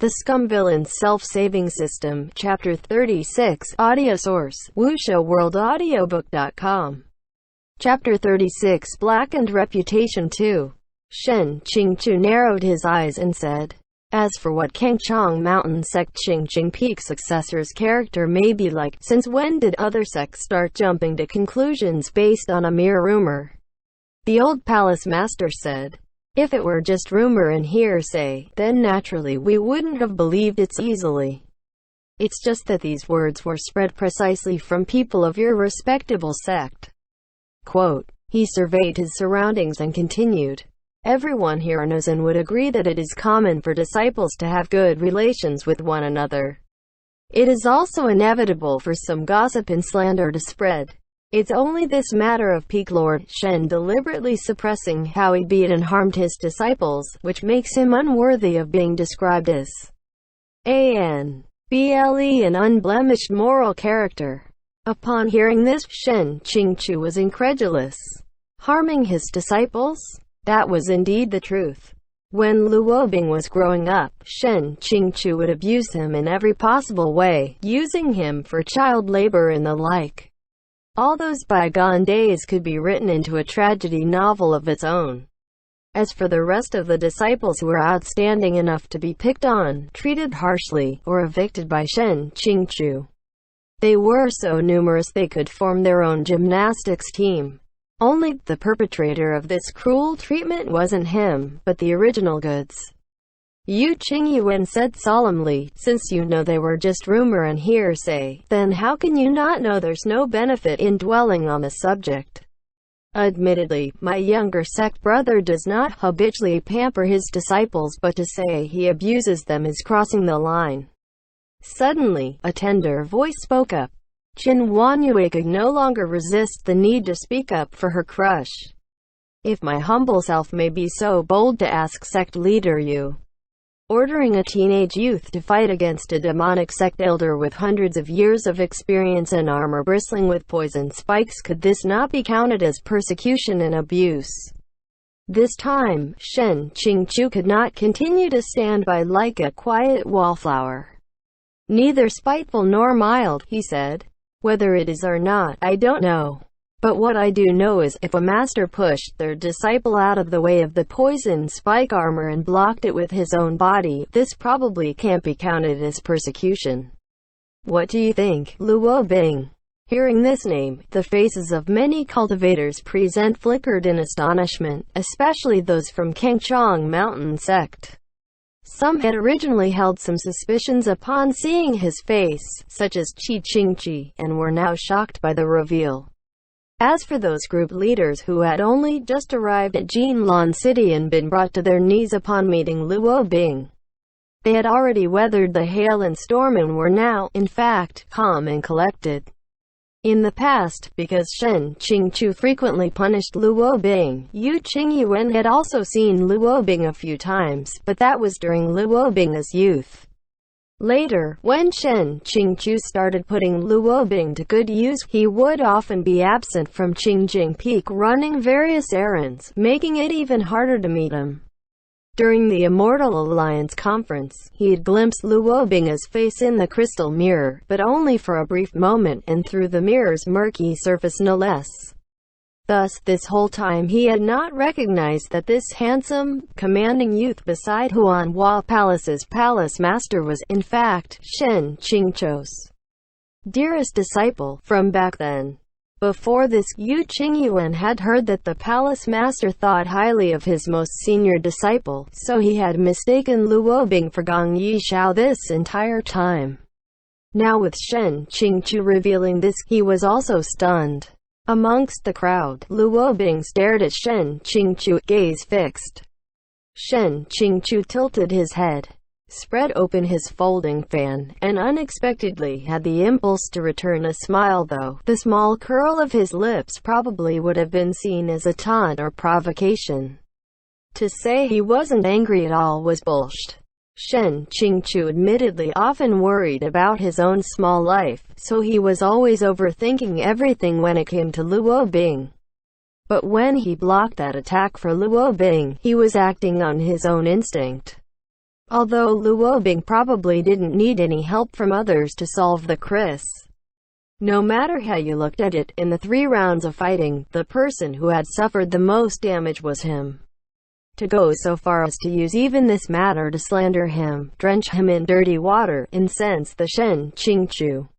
The Scum Villain's Self-Saving System, Chapter 36, Audio Source, WuXiaWorldAudiobook.com. Chapter 36, Blackened Reputation 2. Xiāng Tóngxiù narrowed his eyes and said, "As for what Kangchong Mountain Sect Qingjing Peak successor's character may be like, since when did other sects start jumping to conclusions based on a mere rumor?" The old palace master said, "If it were just rumor and hearsay, then naturally we wouldn't have believed it so easily. It's just that these words were spread precisely from people of your respectable sect." Quote. He surveyed his surroundings and continued, "Everyone here knows and would agree that it is common for disciples to have good relations with one another. It is also inevitable for some gossip and slander to spread. It's only this matter of Peak Lord Shen deliberately suppressing how he beat and harmed his disciples, which makes him unworthy of being described as an unblemished moral character." Upon hearing this, Xiāng Tóngxiù was incredulous. Harming his disciples? That was indeed the truth. When Luobing was growing up, Xiāng Tóngxiù would abuse him in every possible way, using him for child labor and the like. All those bygone days could be written into a tragedy novel of its own. As for the rest of the disciples who were outstanding enough to be picked on, treated harshly, or evicted by Xiāng Tóngxiù, they were so numerous they could form their own gymnastics team. Only, the perpetrator of this cruel treatment wasn't him, but the original goods. Yu Qingyuan said solemnly, "Since you know they were just rumor and hearsay, then how can you not know there's no benefit in dwelling on the subject? Admittedly, my younger sect brother does not habitually pamper his disciples, but to say he abuses them is crossing the line." Suddenly, a tender voice spoke up. Qin Huanyue could no longer resist the need to speak up for her crush. "If my humble self may be so bold to ask sect leader Yu, ordering a teenage youth to fight against a demonic sect elder with hundreds of years of experience and armor bristling with poison spikes, could this not be counted as persecution and abuse?" This time, Xiāng Tóngxiù could not continue to stand by like a quiet wallflower. "Neither spiteful nor mild," he said. "Whether it is or not, I don't know. But what I do know is, if a master pushed their disciple out of the way of the poison spike armor and blocked it with his own body, this probably can't be counted as persecution. What do you think, Luobing?" Hearing this name, the faces of many cultivators present flickered in astonishment, especially those from Kangchong Mountain Sect. Some had originally held some suspicions upon seeing his face, such as Qi Qingqi, and were now shocked by the reveal. As for those group leaders who had only just arrived at Jinlan City and been brought to their knees upon meeting Luobing, they had already weathered the hail and storm and were now, in fact, calm and collected. In the past, because Xiāng Tóngxiù frequently punished Luobing, Yu Qingyuan had also seen Luobing a few times, but that was during Luobing's youth. Later, when Xiāng Tóngxiù started putting Luobing to good use, he would often be absent from Qingjing Peak running various errands, making it even harder to meet him. During the Immortal Alliance conference, he had glimpsed Luobing's face in the crystal mirror, but only for a brief moment and through the mirror's murky surface no less. Thus, this whole time he had not recognized that this handsome, commanding youth beside Huanhua Palace's palace master was, in fact, Xiāng Tóngxiù's dearest disciple, from back then. Before this, Yu Qingyuan had heard that the palace master thought highly of his most senior disciple, so he had mistaken Luobing for Gong Yishao this entire time. Now with Xiāng Tóngxiù revealing this, he was also stunned. Amongst the crowd, Luobing stared at Xiāng Tóngxiù, gaze fixed. Xiāng Tóngxiù tilted his head, spread open his folding fan, and unexpectedly had the impulse to return a smile, though the small curl of his lips probably would have been seen as a taunt or provocation. To say he wasn't angry at all was bullshit. Xiāng Tóngxiù admittedly often worried about his own small life, so he was always overthinking everything when it came to Luobing. But when he blocked that attack for Luobing, he was acting on his own instinct. Although Luo Bing probably didn't need any help from others to solve the crisis. No matter how you looked at it, in the 3 rounds of fighting, the person who had suffered the most damage was him. To go so far as to use even this matter to slander him, drench him in dirty water, incense the Shen Qingqiu.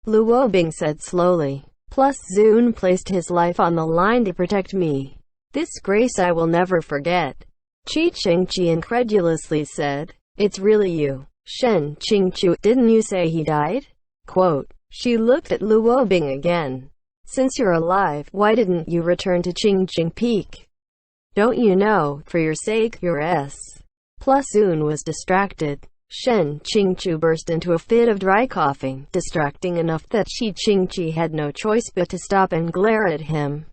Luo Bing said slowly. Plus Zun placed his life on the line to protect me. This grace I will never forget. Qi Chengqi incredulously said, "It's really you, Shen Qingqiu, didn't you say he died?" Quote. She looked at Luo Bing again. "Since you're alive, why didn't you return to Qingjing Peak? Don't you know, for your sake, your S. Plus Zun was distracted. Shen Qingqiu burst into a fit of dry coughing, distracting enough that Qi Qingqi had no choice but to stop and glare at him.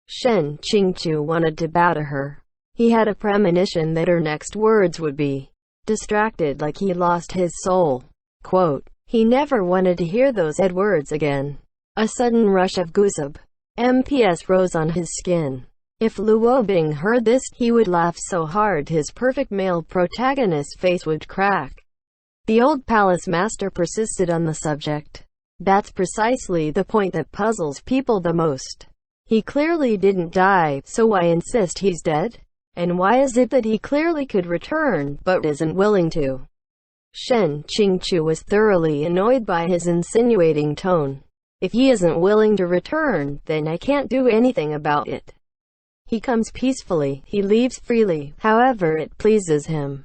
Shen Qingqiu wanted to bow to her. He had a premonition that her next words would be distracted like he lost his soul. Quote. He never wanted to hear those words again. A sudden rush of goosebumps rose on his skin. If Luo Bing heard this, he would laugh so hard his perfect male protagonist's face would crack. The old palace master persisted on the subject. That's precisely the point that puzzles people the most. He clearly didn't die, so why insist he's dead? And why is it that he clearly could return, but isn't willing to? Shen Qingqiu was thoroughly annoyed by his insinuating tone. If he isn't willing to return, then I can't do anything about it. He comes peacefully, he leaves freely, however it pleases him.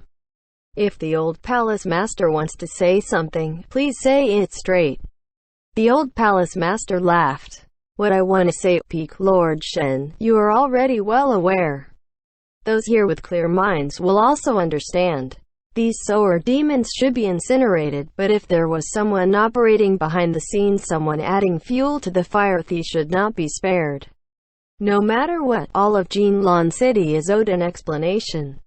If the old palace master wants to say something, please say it straight. The old palace master laughed. What I want to say, Peak Lord Shen, you are already well aware. Those here with clear minds will also understand. These sower demons should be incinerated, but if there was someone operating behind the scenes, someone adding fuel to the fire, these should not be spared. No matter what, all of Jinlan City is owed an explanation.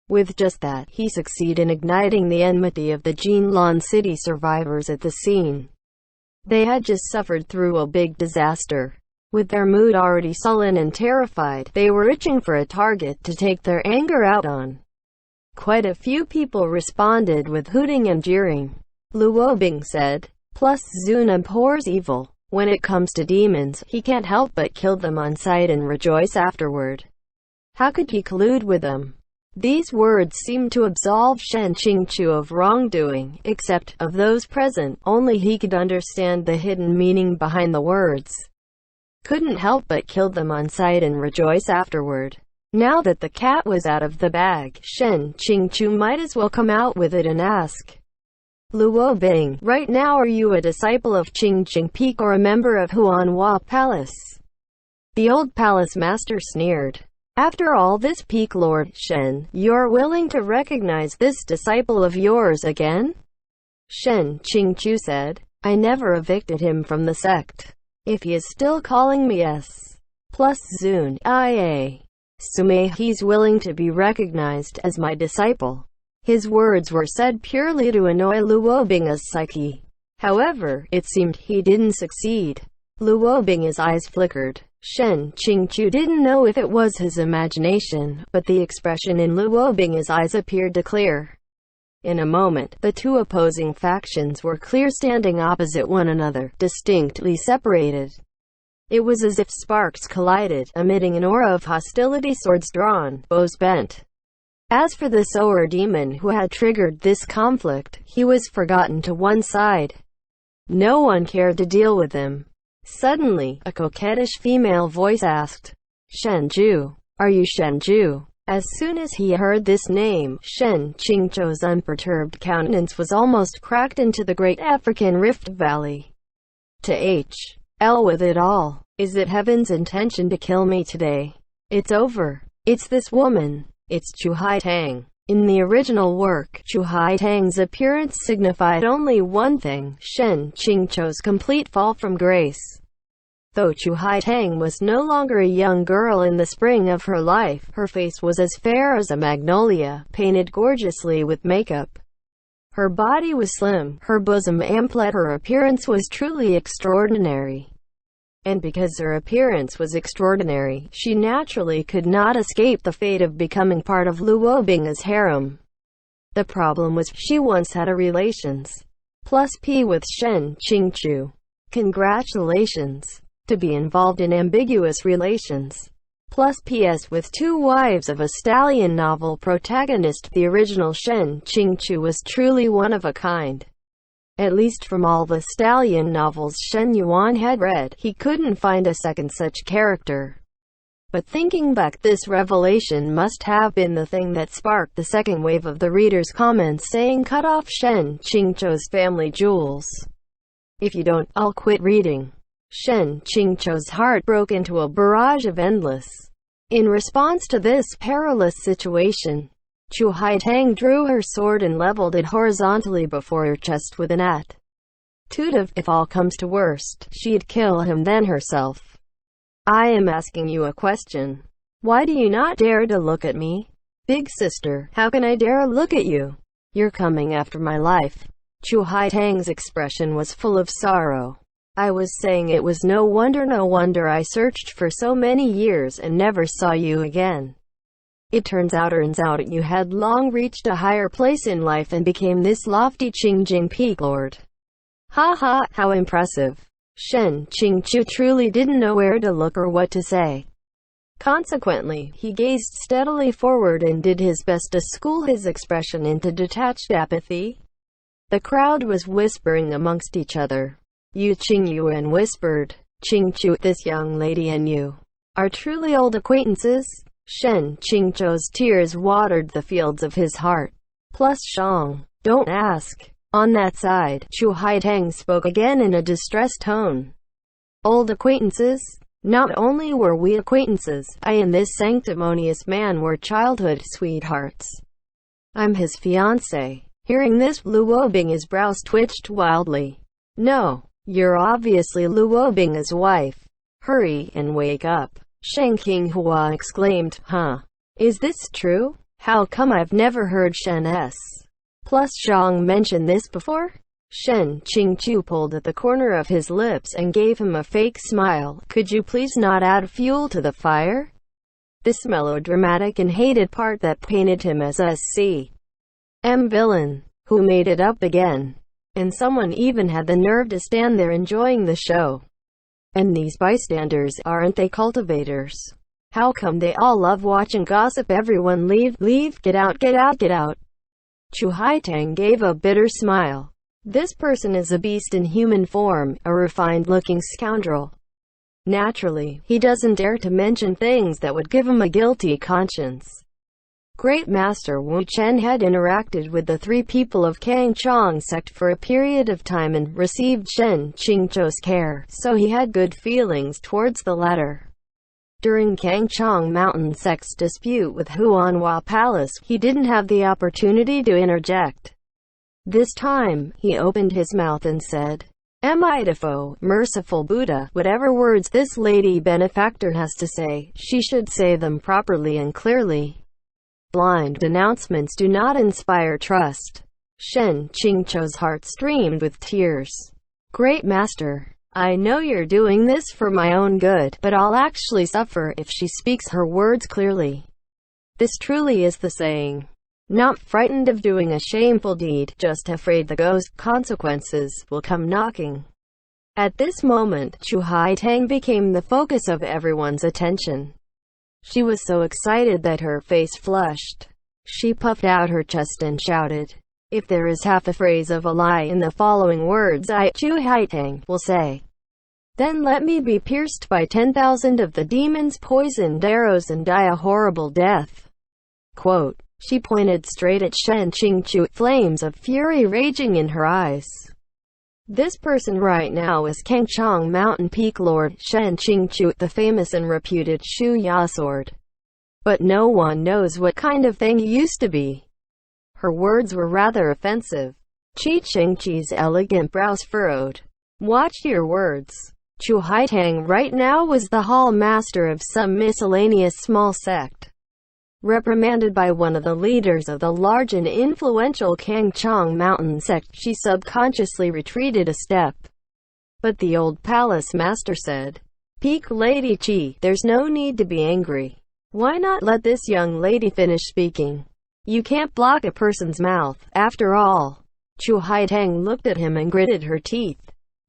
With just that, he succeeded in igniting the enmity of the Jinlan City survivors at the scene. They had just suffered through a big disaster. With their mood already sullen and terrified, they were itching for a target to take their anger out on. Quite a few people responded with hooting and jeering. Luo Bing said, Plus Zun abhors evil. When it comes to demons, he can't help but kill them on sight and rejoice afterward. How could he collude with them? These words seemed to absolve Shen Qingqiu of wrongdoing, except, of those present, only he could understand the hidden meaning behind the words. Couldn't help but kill them on sight and rejoice afterward. Now that the cat was out of the bag, Shen Qingqiu might as well come out with it and ask. Luo Bing, right now are you a disciple of Qingjing Peak or a member of Huanhua Palace? The old palace master sneered. After all this, Peak Lord Shen, you're willing to recognize this disciple of yours again? Shen Qingqiu said, I never evicted him from the sect. If he is still calling me S. Plus Zun, IA. Sume, he's willing to be recognized as my disciple. His words were said purely to annoy Luo Bing's psyche. However, it seemed he didn't succeed. Luo Bing's eyes flickered. Shen Qingqiu didn't know if it was his imagination, but the expression in Luo Bing's eyes appeared to clear. In a moment, the two opposing factions were clear, standing opposite one another, distinctly separated. It was as if sparks collided, emitting an aura of hostility, swords drawn, bows bent. As for the sower demon who had triggered this conflict, he was forgotten to one side. No one cared to deal with him. Suddenly, a coquettish female voice asked, Shenju, are you Shenju? As soon as he heard this name, Shen Qingqiu's unperturbed countenance was almost cracked into the great African Rift Valley. To H.L. with it all. Is it heaven's intention to kill me today? It's over. It's this woman. It's Chu Haitang. In the original work, Chu Haitang's appearance signified only one thing, Shen Qingqiu's complete fall from grace. Though Chu Haitang was no longer a young girl in the spring of her life, her face was as fair as a magnolia, painted gorgeously with makeup. Her body was slim, her bosom ample, her appearance was truly extraordinary. And because her appearance was extraordinary, she naturally could not escape the fate of becoming part of Luo Bing's harem. The problem was, she once had a relations plus P with Xiāng Tóngxiù. Congratulations. To be involved in ambiguous relations plus PS with two wives of a stallion novel protagonist, the original Xiāng Tóngxiù was truly one of a kind. At least from all the stallion novels Shen Yuan had read, he couldn't find a second such character. But thinking back, this revelation must have been the thing that sparked the second wave of the readers' comments saying, "Cut off Xiāng Tóngxiù's family jewels. If you don't, I'll quit reading." Xiāng Tóngxiù's heart broke into a barrage of endless. In response to this perilous situation, Chu Haitang drew her sword and leveled it horizontally before her chest with an attitude of, if all comes to worst, she'd kill him then herself. "I am asking you a question. Why do you not dare to look at me? Big sister, how can I dare look at you? You're coming after my life." Chu Haitang's expression was full of sorrow. "I was saying it was no wonder I searched for so many years and never saw you again. It turns out you had long reached a higher place in life and became this lofty Qingjing Peak Lord. Ha ha, how impressive." Xiāng Tóngxiù truly didn't know where to look or what to say. Consequently, he gazed steadily forward and did his best to school his expression into detached apathy. The crowd was whispering amongst each other. Yu Qingyuan whispered, "Qingqiu, this young lady and you are truly old acquaintances?" Xiāng Tóngxiù's tears watered the fields of his heart. "Plus Shang, don't ask." On that side, Chu Haitang spoke again in a distressed tone. "Old acquaintances? Not only were we acquaintances, I and this sanctimonious man were childhood sweethearts. I'm his fiancé." Hearing this, Luo Bing's brows twitched wildly. "No, you're obviously Luo Bing's wife. Hurry and wake up." Shang Qinghua exclaimed, "Huh? Is this true? How come I've never heard Shen S. plus Zhang mention this before?" Xiāng Tóngxiù pulled at the corner of his lips and gave him a fake smile. "Could you please not add fuel to the fire?" This melodramatic and hated part that painted him as a SCM villain, who made it up again. And someone even had the nerve to stand there enjoying the show. And these bystanders, aren't they cultivators? How come they all love watching gossip? Everyone leave, get out, get out, get out. Chu Haitang gave a bitter smile. This person is a beast in human form, a refined-looking scoundrel. Naturally, he doesn't dare to mention things that would give him a guilty conscience. Great Master Wu Chen had interacted with the three people of Kangchong sect for a period of time and received Xiāng Tóngxiù's care, so he had good feelings towards the latter. During Kangchong Mountain sect's dispute with Huanhua Palace, he didn't have the opportunity to interject. This time, he opened his mouth and said, "Amitabha, merciful Buddha, whatever words this lady benefactor has to say, she should say them properly and clearly. Blind announcements do not inspire trust." Xiāng Tóngxiù's heart streamed with tears. "Great Master, I know you're doing this for my own good, but I'll actually suffer if she speaks her words clearly. This truly is the saying. Not frightened of doing a shameful deed, just afraid the ghost consequences will come knocking." At this moment, Chu Haitang became the focus of everyone's attention. She was so excited that her face flushed. She puffed out her chest and shouted, "If there is half a phrase of a lie in the following words I, Chu Haitang, will say, then let me be pierced by 10,000 of the demon's poisoned arrows and die a horrible death." Quote. She pointed straight at Xiāng Tóngxiù, flames of fury raging in her eyes. This person right now is Kangchong Mountain Peak Lord Xiāng Tóngxiù, the famous and reputed Shu Ya sword. But no one knows what kind of thing he used to be. Her words were rather offensive. Qi Qingqi's elegant brows furrowed. "Watch your words." Chu Haitang right now was the hall master of some miscellaneous small sect. Reprimanded by one of the leaders of the large and influential Kangchong Mountain sect, she subconsciously retreated a step. But the old palace master said, "Peak Lady Qi, there's no need to be angry. Why not let this young lady finish speaking?" You can't block a person's mouth, after all. Chu Haiteng looked at him and gritted her teeth.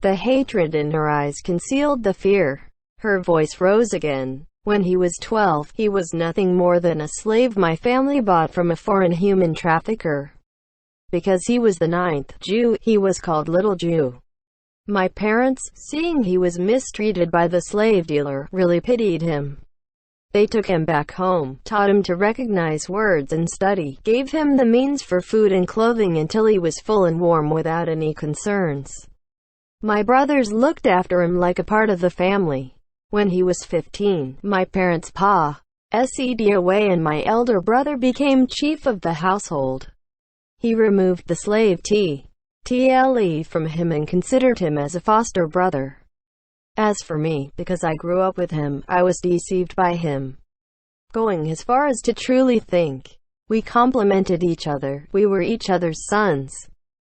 The hatred in her eyes concealed the fear. Her voice rose again. When he was 12, he was nothing more than a slave my family bought from a foreign human trafficker. Because he was the 9th Jew, he was called Little Jew. My parents, seeing he was mistreated by the slave dealer, really pitied him. They took him back home, taught him to recognize words and study, gave him the means for food and clothing until he was full and warm without any concerns. My brothers looked after him like a part of the family. When he was 15, my parents passed away and my elder brother became chief of the household. He removed the slave TLE from him and considered him as a foster brother. As for me, because I grew up with him, I was deceived by him, going as far as to truly think we complemented each other, we were each other's sons,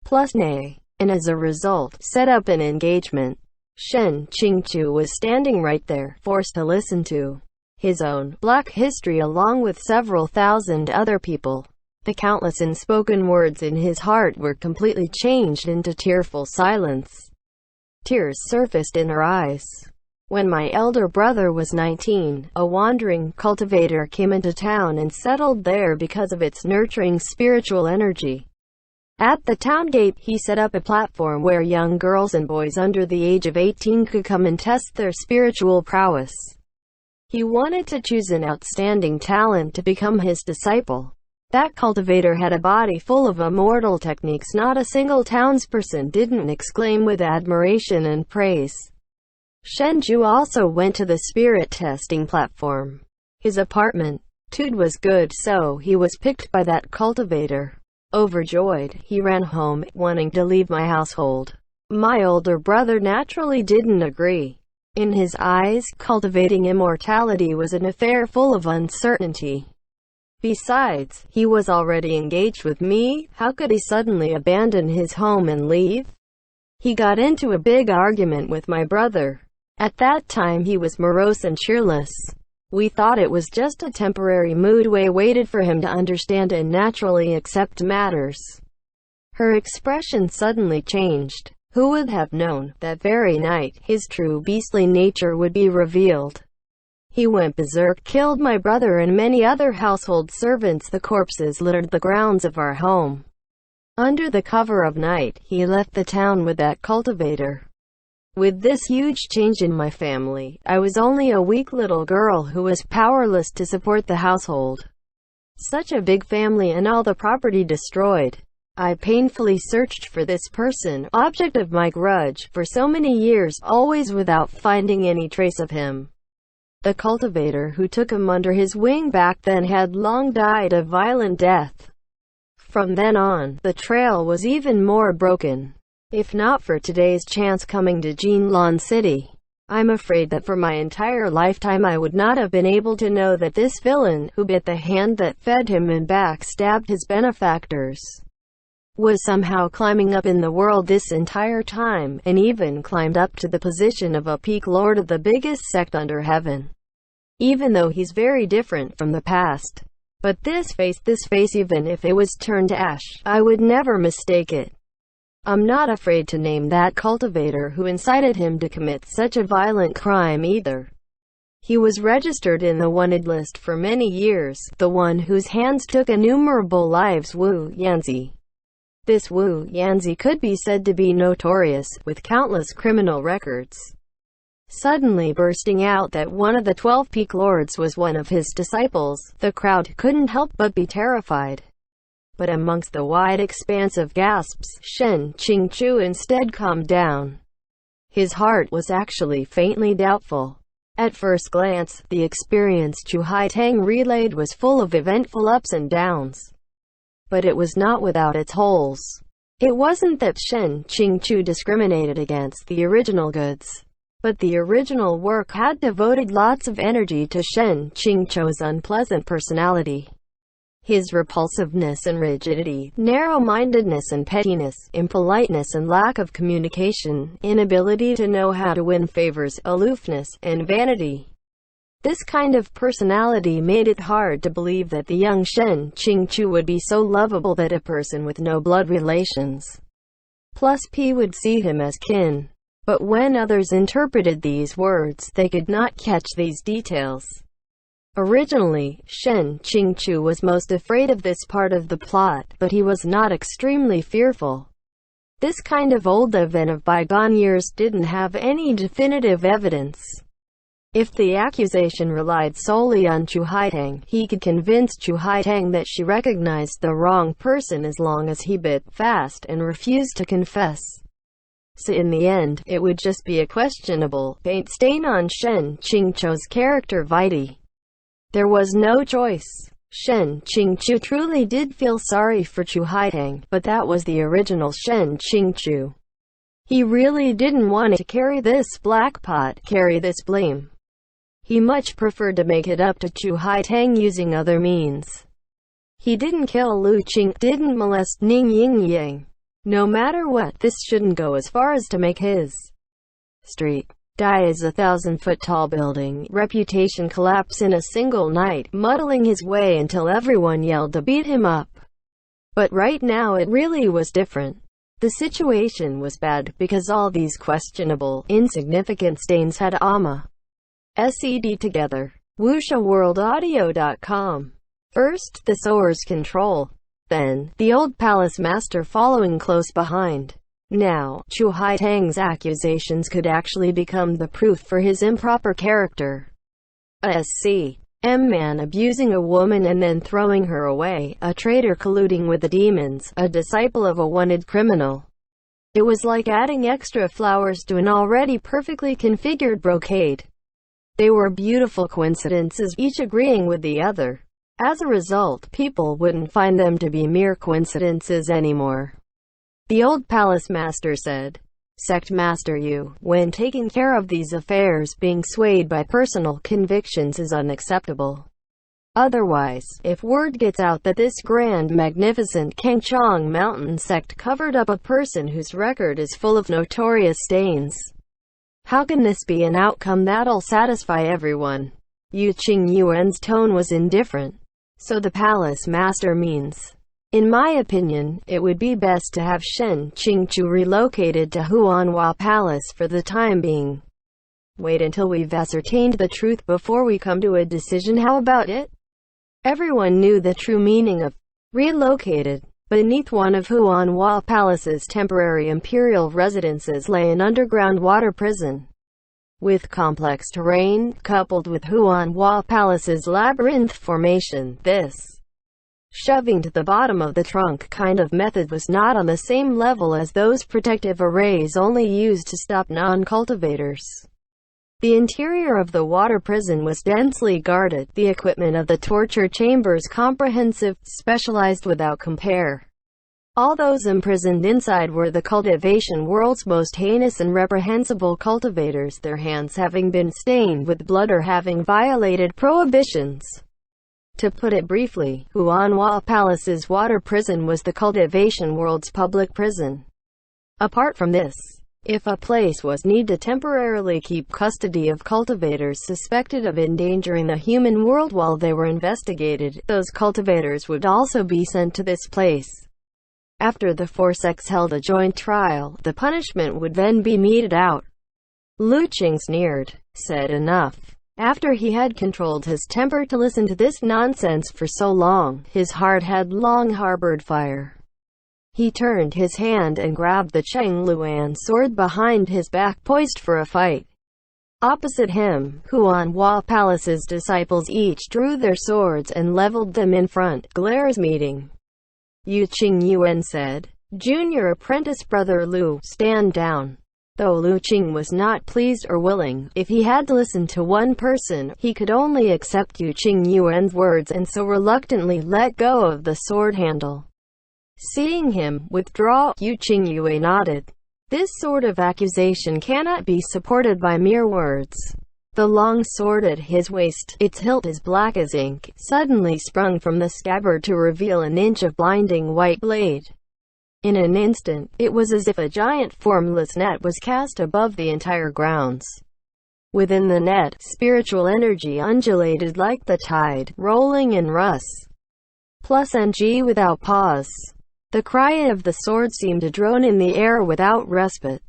plus nay, and as a result, set up an engagement. Shen Qingqiu was standing right there, forced to listen to his own black history along with several thousand other people. The countless unspoken words in his heart were completely changed into tearful silence. Tears surfaced in her eyes. When my elder brother was 19, a wandering cultivator came into town and settled there because of its nurturing spiritual energy. At the town gate, he set up a platform where young girls and boys under the age of 18 could come and test their spiritual prowess. He wanted to choose an outstanding talent to become his disciple. That cultivator had a body full of immortal techniques not a single townsperson didn't exclaim with admiration and praise. Shenju also went to the spirit testing platform. His apartment was good, so he was picked by that cultivator. Overjoyed, he ran home, wanting to leave my household. My older brother naturally didn't agree. In his eyes, cultivating immortality was an affair full of uncertainty. Besides, he was already engaged with me. How could he suddenly abandon his home and leave? He got into a big argument with my brother. At that time he was morose and cheerless. We thought it was just a temporary mood. We waited for him to understand and naturally accept matters. Her expression suddenly changed. Who would have known, that very night, his true beastly nature would be revealed? He went berserk, killed my brother and many other household servants. The corpses littered the grounds of our home. Under the cover of night, he left the town with that cultivator. With this huge change in my family, I was only a weak little girl who was powerless to support the household. Such a big family and all the property destroyed. I painfully searched for this person, object of my grudge, for so many years, always without finding any trace of him. The cultivator who took him under his wing back then had long died a violent death. From then on, the trail was even more broken. If not for today's chance coming to Jinlan City, I'm afraid that for my entire lifetime I would not have been able to know that this villain, who bit the hand that fed him and backstabbed his benefactors, was somehow climbing up in the world this entire time, and even climbed up to the position of a peak lord of the biggest sect under heaven. Even though he's very different from the past. But this face, even if it was turned to ash, I would never mistake it. I'm not afraid to name that cultivator who incited him to commit such a violent crime either. He was registered in the wanted list for many years, the one whose hands took innumerable lives, Wu Yanzi. This Wu Yanzi could be said to be notorious, with countless criminal records. Suddenly bursting out that one of the 12 peak lords was one of his disciples, the crowd couldn't help but be terrified. But amongst the wide expanse of gasps, Shen Qingqiu instead calmed down. His heart was actually faintly doubtful. At first glance, the experience Chu Haiteng relayed was full of eventful ups and downs. But it was not without its holes. It wasn't that Shen Qingqiu discriminated against the original goods, but the original work had devoted lots of energy to Shen Qingqiu's unpleasant personality. His repulsiveness and rigidity, narrow-mindedness and pettiness, impoliteness and lack of communication, inability to know how to win favors, aloofness, and vanity. This kind of personality made it hard to believe that the young Xiāng Tóngxiù would be so lovable that a person with no blood relations plus P would see him as kin. But when others interpreted these words, they could not catch these details. Originally, Xiāng Tóngxiù was most afraid of this part of the plot, but he was not extremely fearful. This kind of old event of bygone years didn't have any definitive evidence. If the accusation relied solely on Chu Haitang, he could convince Chu Haitang that she recognized the wrong person as long as he bit fast and refused to confess. So in the end, it would just be a questionable paint stain on Xiāng Tóngxiù's character vitae. There was no choice. Xiāng Tóngxiù truly did feel sorry for Chu Haitang, but that was the original Xiāng Tóngxiù. He really didn't want to carry this black pot, carry this blame. He much preferred to make it up to Chu Haitang using other means. He didn't kill Lu Qing, didn't molest Ning Yingyang. No matter what, this shouldn't go as far as to make his street die as a 1,000-foot-tall building reputation collapse in a single night, muddling his way until everyone yelled to beat him up. But right now it really was different. The situation was bad because all these questionable, insignificant stains had SED together. WuxiaWorldAudio.com. First, the Soar's control. Then, the old palace master following close behind. Now, Chu Haitang's accusations could actually become the proof for his improper character. A SCM man abusing a woman and then throwing her away, a traitor colluding with the demons, a disciple of a wanted criminal. It was like adding extra flowers to an already perfectly configured brocade. They were beautiful coincidences, each agreeing with the other. As a result, people wouldn't find them to be mere coincidences anymore. The old palace master said, "Sect Master Yu, when taking care of these affairs, being swayed by personal convictions is unacceptable. Otherwise, if word gets out that this grand magnificent Kangchong mountain sect covered up a person whose record is full of notorious stains, how can this be an outcome that'll satisfy everyone?" Yu Qingyuan's tone was indifferent. "So the palace master means, in my opinion, it would be best to have Xiāng Tóngxiù relocated to Huanhua Palace for the time being. Wait until we've ascertained the truth before we come to a decision. How about it?" Everyone knew the true meaning of relocated. Beneath one of Huanhua Palace's temporary imperial residences lay an underground water prison. With complex terrain, coupled with Huanhua Palace's labyrinth formation, this shoving to the bottom of the trunk kind of method was not on the same level as those protective arrays only used to stop non-cultivators. The interior of the water prison was densely guarded, the equipment of the torture chambers comprehensive, specialized without compare. All those imprisoned inside were the cultivation world's most heinous and reprehensible cultivators, their hands having been stained with blood or having violated prohibitions. To put it briefly, Huanhua Palace's water prison was the cultivation world's public prison. Apart from this, if a place was need to temporarily keep custody of cultivators suspected of endangering the human world while they were investigated, those cultivators would also be sent to this place. After the four sects held a joint trial, the punishment would then be meted out. Lu Qing sneered, said enough. After he had controlled his temper to listen to this nonsense for so long, his heart had long harbored fire. He turned his hand and grabbed the Chengluan sword behind his back, poised for a fight. Opposite him, Huanhua Palace's disciples each drew their swords and leveled them in front. "Glares meeting," Yu Qingyuan said. "Junior apprentice brother Lu, stand down." Though Lu Qing was not pleased or willing, if he had to listen to one person, he could only accept Yu Qingyuan's words and so reluctantly let go of the sword handle. Seeing him withdraw, Yu Qingyue nodded. This sort of accusation cannot be supported by mere words. The long sword at his waist, its hilt as black as ink, suddenly sprung from the scabbard to reveal an inch of blinding white blade. In an instant, it was as if a giant formless net was cast above the entire grounds. Within the net, spiritual energy undulated like the tide, rolling in Rus. Plus NG without pause. The cry of the sword seemed to drone in the air without respite.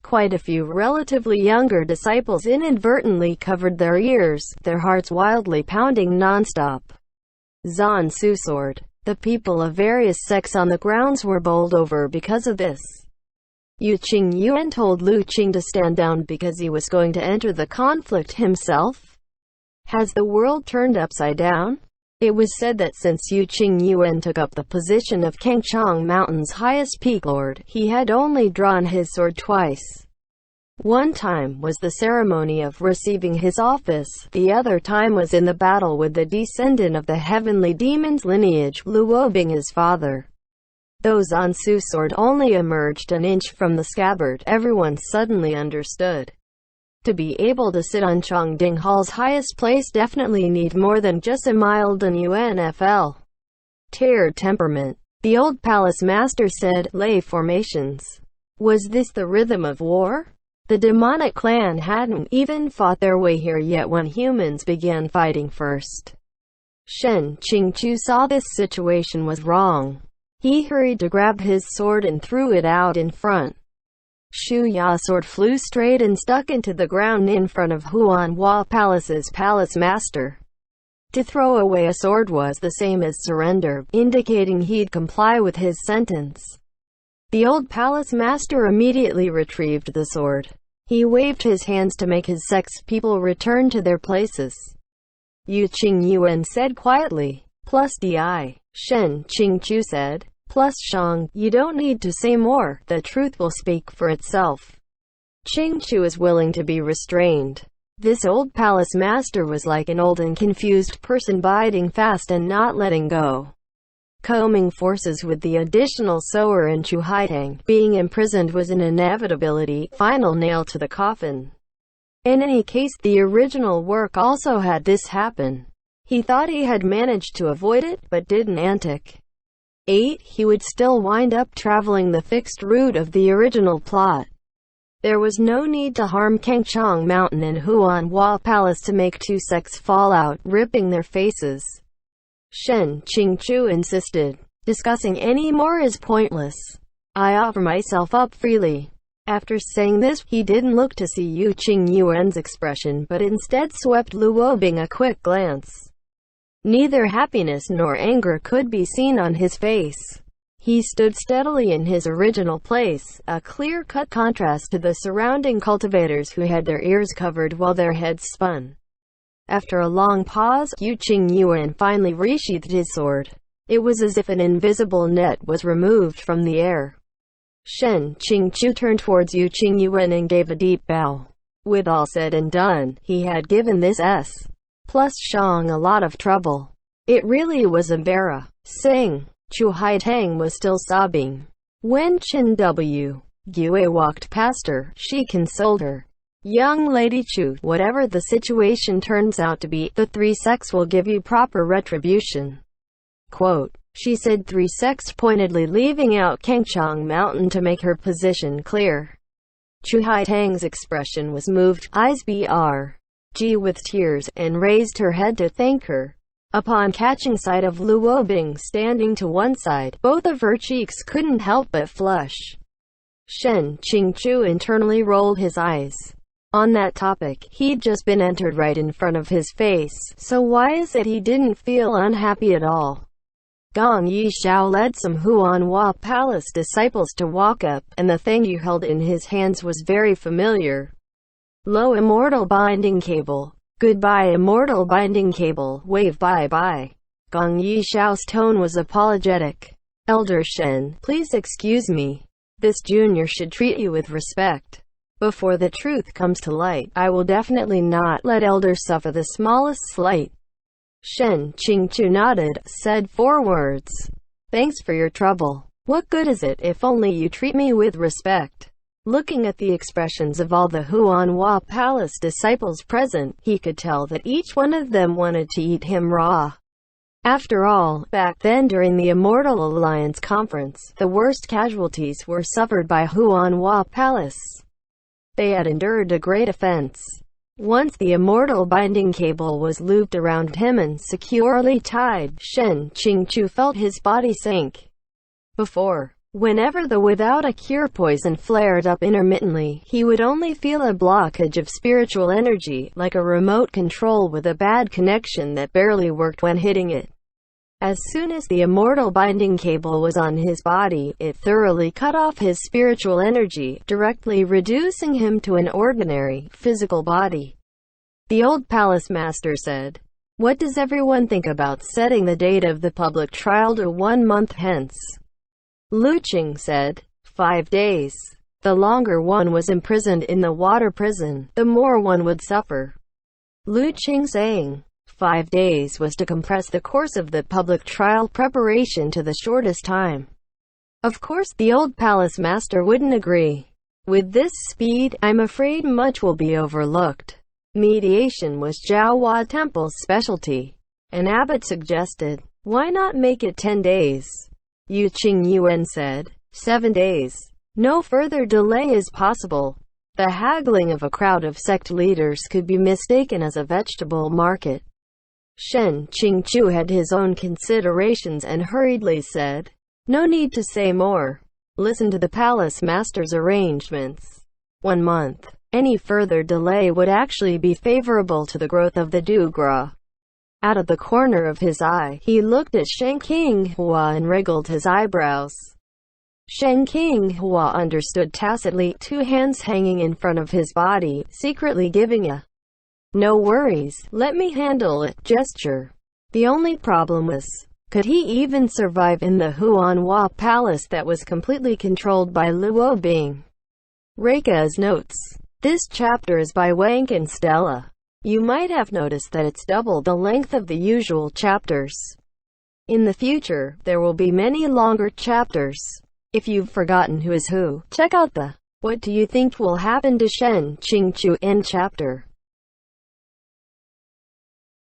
Quite a few relatively younger disciples inadvertently covered their ears, their hearts wildly pounding non-stop. Zhan Su sword. The people of various sects on the grounds were bowled over because of this. Yu Qingyuan told Lu Qing to stand down because he was going to enter the conflict himself. Has the world turned upside down? It was said that since Yu Qingyuan took up the position of Kangchong Mountain's highest peak lord, he had only drawn his sword twice. One time was the ceremony of receiving his office, the other time was in the battle with the descendant of the heavenly demon's lineage, Luo being his father. Though Zhan Su's sword only emerged an inch from the scabbard, everyone suddenly understood. To be able to sit on Chongding Hall's highest place definitely need more than just a mild and UNFL tired temperament. The old palace master said, lay formations. Was this the rhythm of war? The demonic clan hadn't even fought their way here yet when humans began fighting first. Shen Qingqiu saw this situation was wrong. He hurried to grab his sword and threw it out in front. Shu Ya's sword flew straight and stuck into the ground in front of Huanhua Palace's palace master. To throw away a sword was the same as surrender, indicating he'd comply with his sentence. The old palace master immediately retrieved the sword. He waved his hands to make his sect's people return to their places. Yu Qingyuan said quietly, plus DI. Shen Qingqiu said, plus Shang, you don't need to say more, the truth will speak for itself. Qingqiu is willing to be restrained. This old palace master was like an old and confused person biding fast and not letting go. Combing forces with the additional sower and Chu Haitang, being imprisoned was an inevitability, final nail to the coffin. In any case, the original work also had this happen. He thought he had managed to avoid it, but didn't. Antic 8. He would still wind up traveling the fixed route of the original plot. There was no need to harm Kangchong Mountain and Huanhua Palace to make two sects fall out, ripping their faces. Shen Qingqiu insisted. Discussing any more is pointless. I offer myself up freely. After saying this, he didn't look to see Yu Qingyuan's expression but instead swept Luo Bing a quick glance. Neither happiness nor anger could be seen on his face. He stood steadily in his original place, a clear-cut contrast to the surrounding cultivators who had their ears covered while their heads spun. After a long pause, Yu Qingyuan finally resheathed his sword. It was as if an invisible net was removed from the air. Shen Qingqiu turned towards Yu Qingyuan and gave a deep bow. With all said and done, he had given this S. plus Shang a lot of trouble. It really was embarrassing. Chu Haitang was still sobbing. When Chen W. Gue walked past her, she consoled her. Young Lady Chu, whatever the situation turns out to be, the three sects will give you proper retribution. Quote, she said, three sects, pointedly leaving out Kangchong Mountain to make her position clear. Chu Haitang's expression was moved, eyes BRG with tears, and raised her head to thank her. Upon catching sight of Luo Bing standing to one side, both of her cheeks couldn't help but flush. Shen Qingqiu internally rolled his eyes. On that topic, he'd just been entered right in front of his face, so why is it he didn't feel unhappy at all? Gong Yishao led some Huanhua Palace disciples to walk up, and the thing he held in his hands was very familiar. Lo, immortal binding cable. Goodbye, immortal binding cable, wave bye-bye. Gong Yishao's tone was apologetic. Elder Shen, please excuse me. This junior should treat you with respect. Before the truth comes to light, I will definitely not let elders suffer the smallest slight. Shen Qingqiu nodded, said 4 words. Thanks for your trouble. What good is it if only you treat me with respect? Looking at the expressions of all the Huanhua Palace disciples present, he could tell that each one of them wanted to eat him raw. After all, back then during the Immortal Alliance conference, the worst casualties were suffered by Huanhua Palace. They had endured a great offense. Once the immortal binding cable was looped around him and securely tied, Xiāng Tóngxiù felt his body sink. Before, whenever the without a cure poison flared up intermittently, he would only feel a blockage of spiritual energy, like a remote control with a bad connection that barely worked when hitting it. As soon as the immortal binding cable was on his body, it thoroughly cut off his spiritual energy, directly reducing him to an ordinary, physical body. The old palace master said, "What does everyone think about setting the date of the public trial to 1 month hence?" Lu Qing said, 5 days. The longer one was imprisoned in the water prison, the more one would suffer. Lu Qing saying, 5 days was to compress the course of the public trial preparation to the shortest time. Of course, the old palace master wouldn't agree. With this speed, I'm afraid much will be overlooked. Mediation was Jiaohua Temple's specialty. An abbot suggested, why not make it 10 days? Yu Qingyuan said, 7 days. No further delay is possible. The haggling of a crowd of sect leaders could be mistaken as a vegetable market. Xiāng Tóngxiù had his own considerations and hurriedly said, "No need to say more. Listen to the palace master's arrangements. 1 month. Any further delay would actually be favorable to the growth of the Dugra." Out of the corner of his eye, he looked at Shang Qinghua and wriggled his eyebrows. Shang Qinghua understood tacitly, 2 hands hanging in front of his body, secretly giving a "no worries, let me handle it" gesture. The only problem was, could he even survive in the Huanhua palace that was completely controlled by Luo Bing? Reika's notes. This chapter is by Wank and Stella. You might have noticed that it's double the length of the usual chapters. In the future, there will be many longer chapters. If you've forgotten who is who, check out the "What do you think will happen to Xiāng Tóngxiù" end chapter.